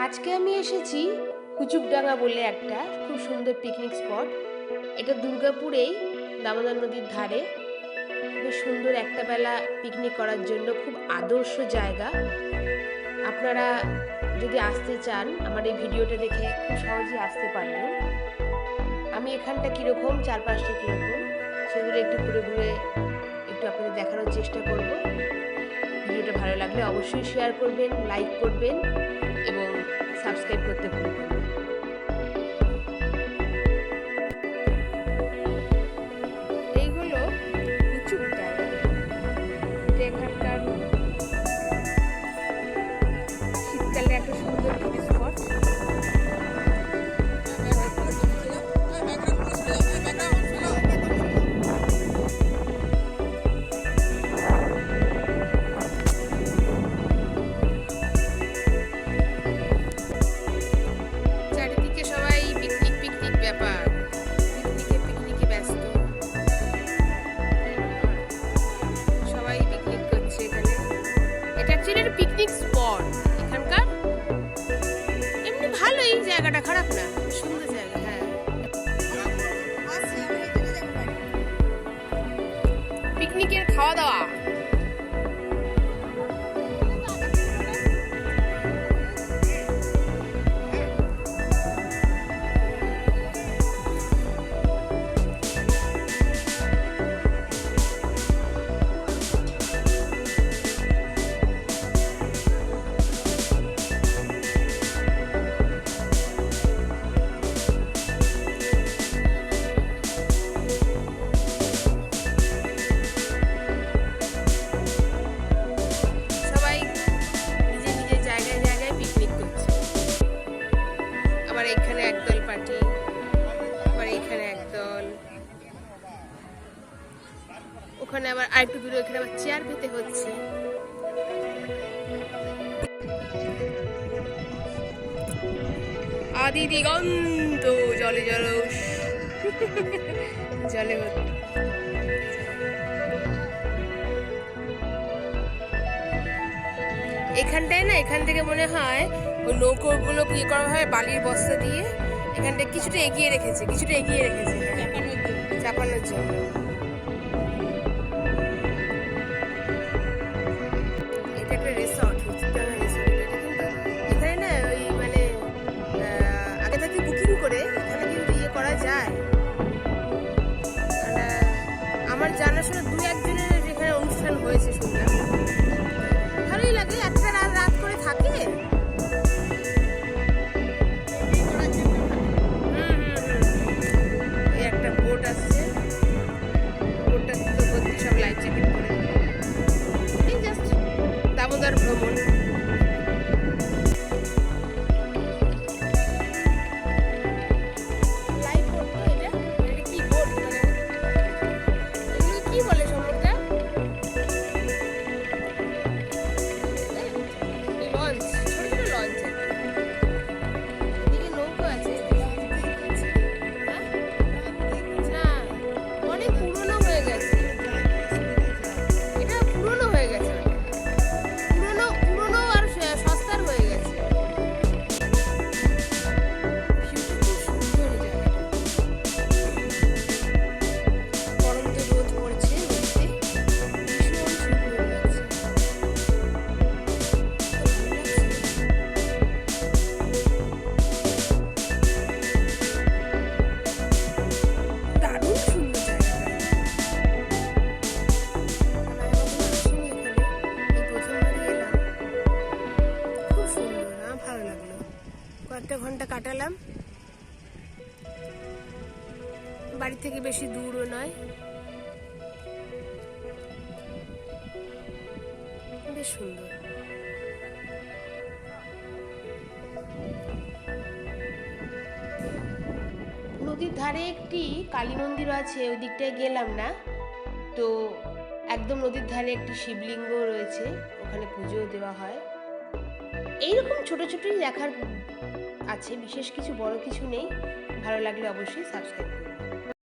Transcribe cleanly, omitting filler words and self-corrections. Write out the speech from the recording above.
আজকে আমি এসেছি কুচুকডাঙ্গা বলে একটা খুব সুন্দর পিকনিক স্পট। এটা দুর্গাপুরেই দামোদর নদীর ধারে। বেশ সুন্দর একটা বেলা পিকনিক করার জন্য খুব আদর্শ জায়গা। আপনারা যদি আসতে চান আমার এই ভিডিওটা দেখে খুব সহজেই আসতে পারবেন। আমি এখানটা কীরকম, চারপাশটা কীরকম সেগুলো একটু ঘুরে ঘুরে একটু আপনাদের দেখানোর চেষ্টা করব। ভিডিওটা ভালো লাগলে অবশ্যই শেয়ার করবেন, লাইক করবেন এবং সাবস্ক্রাইব করতে ভুলবেন না। এইগুলো কুচুকডাঙ্গা, এটা এখানকার শীতকালে একটা সুন্দর পিকনিক স্পট। চারিদিকে সবাই পিকনিক পিকনিক ব্যাপার, পিকনিকে ব্যস্ত, সবাই পিকনিক করছে এখানে। এটা অ্যাকচুয়ালি একটা পিকনিক স্পট এখানকার। এমনি ভালোই, জায়গাটা খারাপ না, সুন্দর জায়গা। হ্যাঁ, পিকনিকের খাওয়া দাওয়া এখানে একদল পার্টি, আবার এখানে একদল, ওখানে আবার আরেকটু দূরে ওখানে আবার চেয়ার পেতে হচ্ছে। আদি দিগন্ত জলে জলস জলে এখানটায় না, এখান থেকে মনে হয় ওই নৌকোগুলো কি করা হয় বালির বস্তা দিয়ে এখানটা কিছুটা এগিয়ে রেখেছে চাপানোর জন্য। এটা একটা রিসর্ট, এখানে না ওই মানে আগে থেকে বুকিং করে এখানে কিন্তু ইয়ে করা যায়। আমার জানাশোনা দু একজনের এখানে অনুষ্ঠান হয়েছে শুনলাম, ভালোই লাগে। একটা রাত করে থাকে। একটা বোট আসছে, বোটটা তো করতে সব লাইফ জ্যাকেট পরে, এই জাস্ট দামোদর ভ্রমণ। কয়েকটা ঘন্টা কাটালাম, বাড়ি থেকে বেশি দূরও নয়, বেশ সুন্দর। নদীর ধারে একটি কালী মন্দির আছে, ওই দিকটায় গেলাম না তো। একদম নদীর ধারে একটি শিবলিঙ্গ রয়েছে, ওখানে পুজো দেওয়া হয়। এইরকম ছোট ছোটই দেখার আছে, বিশেষ কিছু বড় কিছু নেই। ভালো লাগলে অবশ্যই সাবস্ক্রাইব করুন।